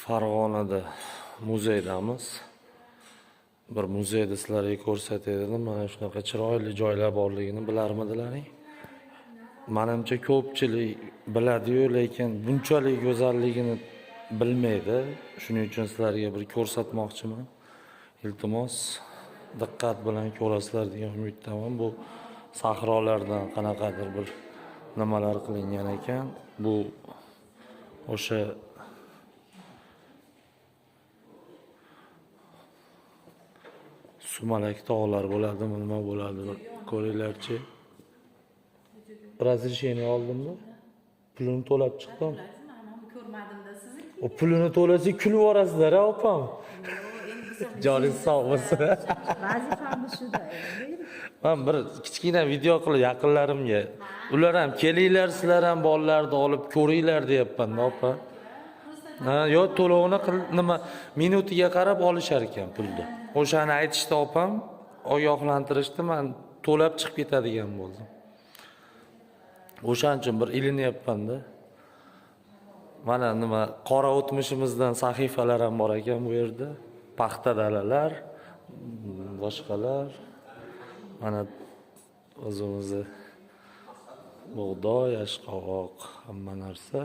Farg'onada muzeydamiz. Bir muzeyda sizlarga ko'rsatay dedim. Mana shunaqa chiroyli joylar borligini bilarmidilaring? Menimcha ko'pchilik biladi-yu, lekin bunchalik go'zalligini bilmaydi. Shuning uchun sizlarga bir ko'rsatmoqchiman. Iltimos diqqat bilan ko'rasizlar degan umiddaman. Bu sahrolardan qanaqadir bir nimalar qilingan ekan. Bu o'sha sumalak tog'lar bo'ladimi, nima bo'ladi? Ko'ringlarchi. Razрешение oldimmi? Pulini to'lab chiqdim. Ko'rmadim-da sizni. O pulini to'lasa kulib yuborasizlar, opam. Joningiz sog' bo'lsin. Vazifamiz shuda. Men bir kichkina video qilib yaqinlarimga, ular ham kelinglar, sizlar ham bolalarni olib ko'ringlar deyapman-da, opa. Ha, yo to'lovini nima minutiga qarab olishar ekan pulni. O'shani aytishdi opam, ogohlantirishdi, men to'lab chiqib ketadigan bo'ldim. O'shaning uchun bir ilinyapman-da. Mana nima qora o'tmishimizdan sahifalar ham bor ekan bu yerda. Paxta dalalar, boshqalar. Mana o'zimizni bug'doy, yashqovoq, hamma narsa.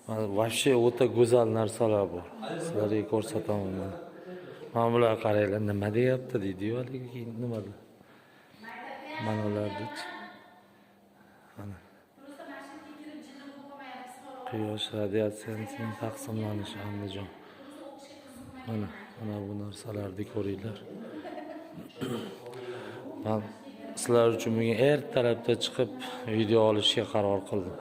Mana вообще o'ta go'zal narsalar bor. Sizlarga ko'rsataman men. Mana bular qaranglar, nima deyapti deydi-yu, haligi nimada? Mana ularni-chi. Mana Quyosh radiatsiyasining taqsimlanishi Andijon. Mana bu narsalarni ko'ringlar. Men sizlar uchun bugun ertalabda chiqib video olishga qaror qildim.